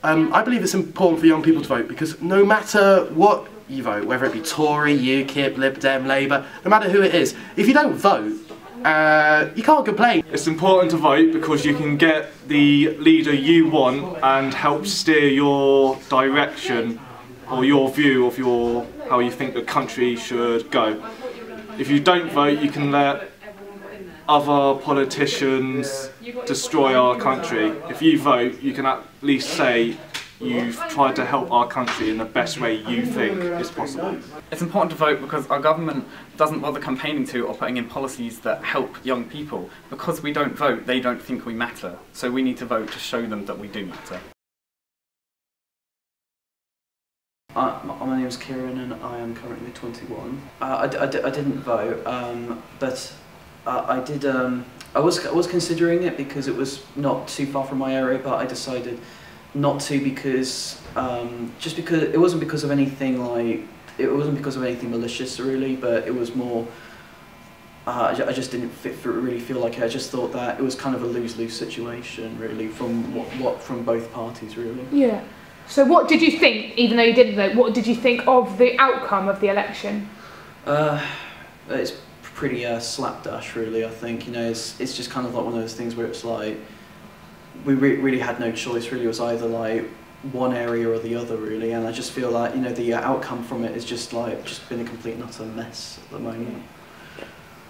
I believe it's important for young people to vote because no matter what you vote, whether it be Tory, UKIP, Lib Dem, Labour, no matter who it is, if you don't vote, you can't complain. It's important to vote because you can get the leader you want and help steer your direction or your view of how you think the country should go. If you don't vote, you can let other politicians destroy our country. If you vote, you can at least say you've tried to help our country in the best way you think is possible. It's important to vote because our government doesn't bother campaigning to or putting in policies that help young people. Because we don't vote, they don't think we matter. So we need to vote to show them that we do matter. My name is Kieran and I am currently 21. I didn't vote, but I did. I was considering it because it was not too far from my area, but I decided not to because just because it wasn't because of anything malicious really, but it was more. I just didn't really feel like it. I just thought that it was kind of a lose-lose situation really from both parties really. Yeah. So what did you think, even though you didn't vote, what did you think of the outcome of the election? It's pretty slapdash really, I think. You know, it's just kind of like one of those things where it's like, we really had no choice really. It was either like one area or the other really, and I just feel like, you know, the outcome from it is just been a complete and utter mess at the moment.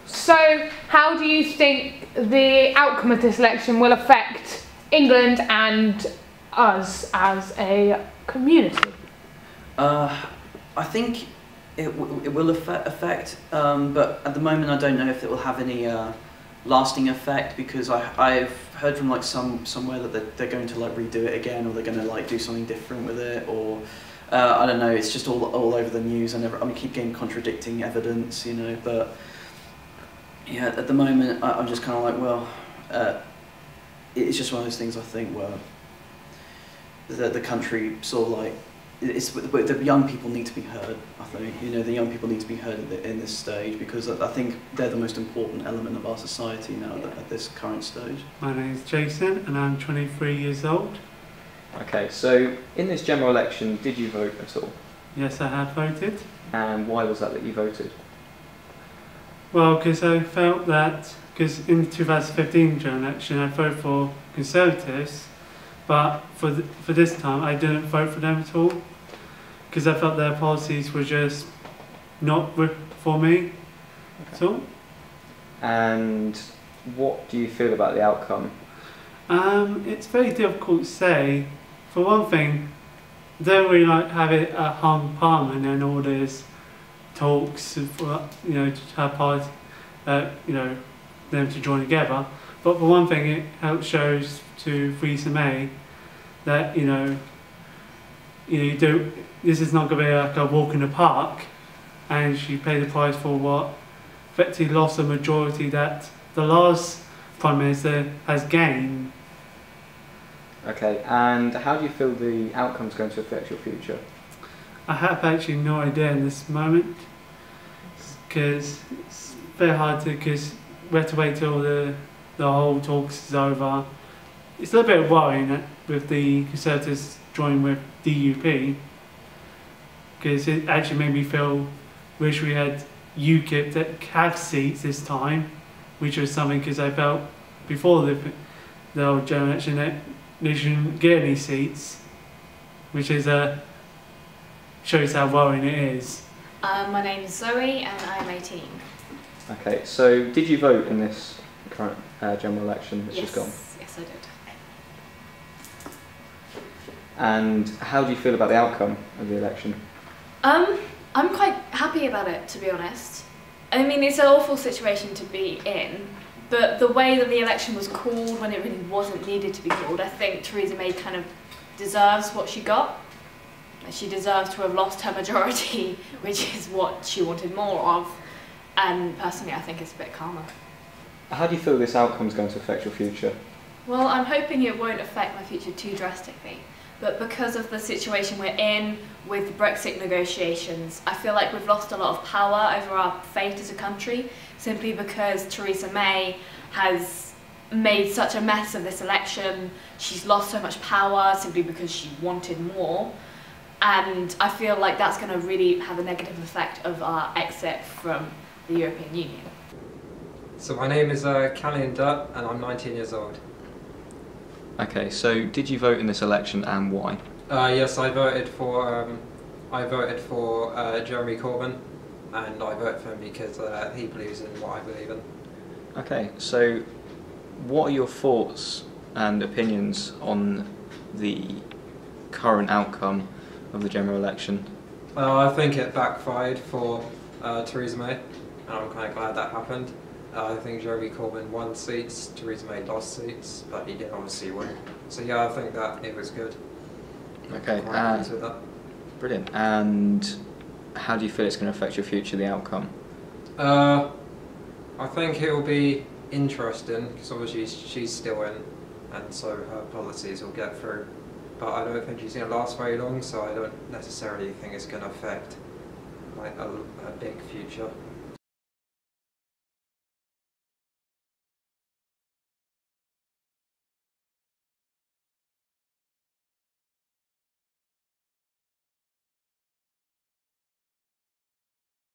So how do you think the outcome of this election will affect England and us as a community? I think it will affect, but at the moment I don't know if it will have any lasting effect, because I've heard from like somewhere that they're going to like redo it again, or they're going to like do something different with it, or I don't know. It's just all over the news. I keep getting contradicting evidence, you know. But yeah, at the moment I'm just kind of like, well, it's just one of those things. I think where the country sort of like, the young people need to be heard. I think, you know, the young people need to be heard in this stage, because I think they're the most important element of our society now at this current stage. My name is Jason and I'm 23 years old. Okay, so in this general election, did you vote at all? Yes, I have voted. And why was that you voted? Well, because I felt that, because in the 2015 general election I voted for Conservatives, but for this time I didn't vote for them at all, because I felt their policies were just not for me at all. And what do you feel about the outcome? It's very difficult to say. For one thing, I don't really like have it at home parliament and all this talks for, you know, to have party, you know, them to join together. But for one thing, it helps shows to Theresa May that, you know, this is not going to be like a walk in the park, and she paid the price for what effectively lost a majority that the last Prime Minister has gained. Okay, and how do you feel the outcome is going to affect your future? I have actually no idea in this moment, because it's very hard to, because we have to wait till the whole talks is over. It's a little bit worrying with the Conservatives joining with DUP, because it actually made me wish we had UKIP that have seats this time, which was something, because I felt before the old general election that they shouldn't get any seats, which is shows how worrying it is. My name is Zoe and I'm 18. Okay, so did you vote in this current general election that's just gone? Yes, I did. And how do you feel about the outcome of the election? I'm quite happy about it, to be honest. I mean, it's an awful situation to be in, but the way that the election was called when it really wasn't needed to be called, I think Theresa May kind of deserves what she got. She deserves to have lost her majority, which is what she wanted more of, and personally I think it's a bit calmer. How do you feel this outcome is going to affect your future? Well, I'm hoping it won't affect my future too drastically, but because of the situation we're in with the Brexit negotiations, I feel like we've lost a lot of power over our fate as a country, simply because Theresa May has made such a mess of this election. She's lost so much power simply because she wanted more. And I feel like that's going to really have a negative effect of our exit from the European Union. So my name is Calum and I'm 19 years old. Okay, so did you vote in this election and why? Yes, I voted for Jeremy Corbyn, and I voted for him because he believes in what I believe in. Okay, so what are your thoughts and opinions on the current outcome of the general election? I think it backfired for Theresa May, and I'm kind of glad that happened. I think Jeremy Corbyn won seats, Theresa May lost seats, but he did obviously win. So yeah, I think that it was good. Okay, Quite pleased with that. Brilliant. And how do you feel it's going to affect your future, the outcome? I think it will be interesting, because obviously she's still in, and so her policies will get through. But I don't think she's going to last very long, so I don't necessarily think it's going to affect like a big future.